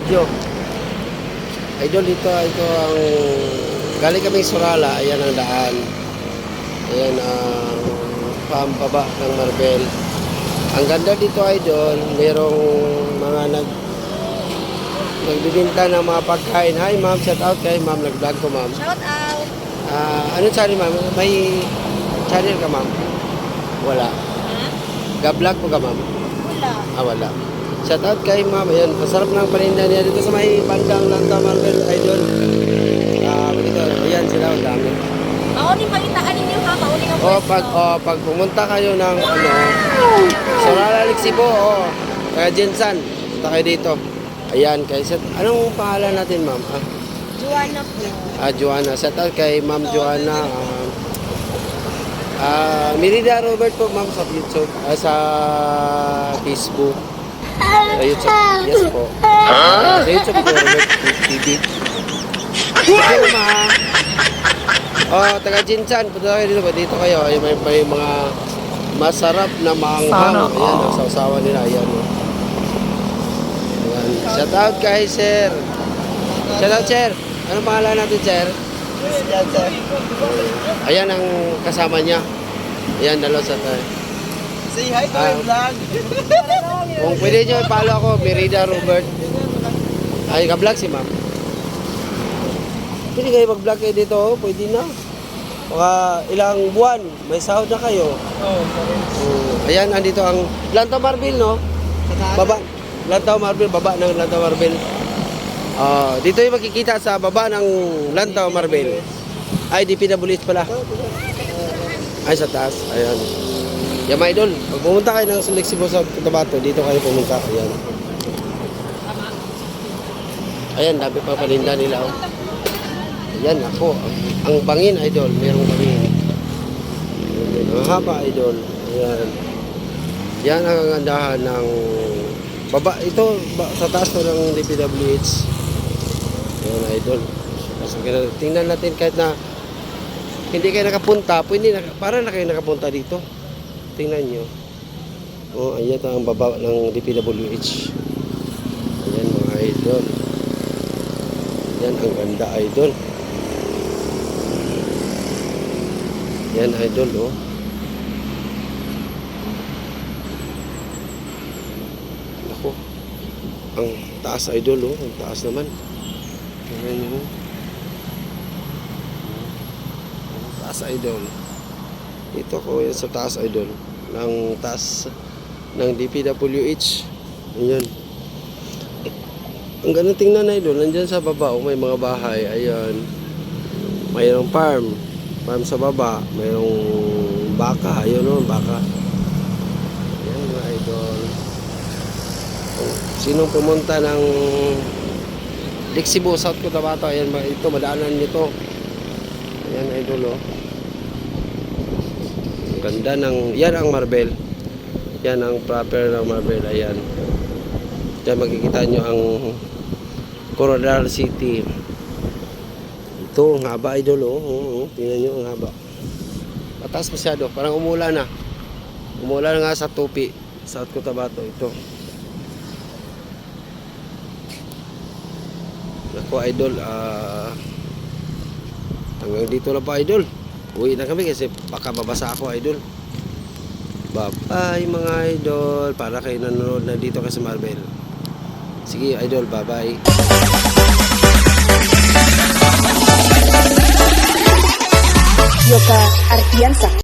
video. Idol, ito ang galing kami Surala. Ayan ang daan. Ayan ang pambaba ng Marbel. Ang ganda dito, idol, merong mga nagbibinta ng mga pagkain. Hi ma'am, shout out kay ma'am, nag-vlog ko ma'am. Shout out. Anong channel ma'am? May channel ka ma'am? Wala. Ga-vlog po ka ma'am? Wala. Wala. Shout out kay ma'am. Ayan, masarap ng paninda niya dito sa may bandang Lanta Marbel, idol. Dito, ayan sila, ang dami. Mauling pagitaan ninyo ha, mauling ang pwesto. Pag pumunta kayo ng Surala, Lixibo, kaya Jensan, punta kayo dito. Ayan, kay anong pangalan natin ma'am? Joanna po. Joanna. Shout out kay ma'am Joanna. Merida Robert po ma'am sa YouTube, sa Facebook. Sa YouTube, yes po. Sa YouTube po, Robert TV. Hello ma. Taga Jinsan, punta kayo dito. Dito kayo, ay may mga masarap na maanghang. Ayan, ang sausawa nila. Ayan. Ayan. Shout out kay sir. Shout out sir. Anong pangalan natin sir? Ayan ang kasama niya. Ayan, dalawa sa tayo. Say hi to my vlog. Kung pwede nyo, i-follow ako, Merida Robert. Ay, ka-vlog si ma'am. Pwede kayo mag-vlog kayo dito, pwede na. Baka ilang buwan, may sahod na kayo. Ayan, andito ang Lanta Marbel, no? Baba. Lanta Marbel, baba ng Lanta Marbel. Dito yung makikita sa baba ng Lanta Marbel. Ay, DPWH pala. Ay, sa taas. Ayan. Yan, mga idol. Pag pumunta kayo ng Lixibo sa Cotabato, dito kayo pumunta. Ayan. Ayan, dami pa paninda nila. Ayan, ako. Ang bangin, idol. Merong bangin. Ang haba, idol. Ayan. Yan ang kagandahan ng baba. Ito, sa taas to ng DPWH. Ayan, idol. So, tingnan natin kahit na hindi kayo nakapunta, para na kayo nakapunta dito. Tingnan nyo. Ayan ang baba ng DPWH. Ayan, mga idol. Ayan, ang ganda, idol. Yan, idol, oh. Ako. Ang taas, idol, oh. Ang taas naman. Ayan yun. Ang taas, idol. Dito ko yan sa taas, idol. Ng taas ng DPWH. Ayan. Ang ganun tingnan, idol. Nandyan sa baba, oh, may mga bahay. Ayan. Mayroong farm sa baba, mayroong baka, ayun o, baka. Ayan mga idol. Sinong pumunta ng Lixibo, South Cotabato, ayan ba, ito, madaanan nito. Ayan idol o. Ang ganda ng, yan ang Marbel. Yan ang proper ng Marbel, ayan. Diyan makikita nyo ang Coronadal City. Ito, ang haba, idol, oh. Tingnan nyo, ang haba. Mataas masyado, parang umulan na. Umulan nga sa Tupi, South Cotabato, ito. Ako, idol, hanggang dito na pa, idol. Uwi na kami kasi baka babasa ako, idol. Bye-bye, mga idol. Para kayo nanonood na dito kasi Marbel. Sige, idol, bye-bye. Yoka Artiansa.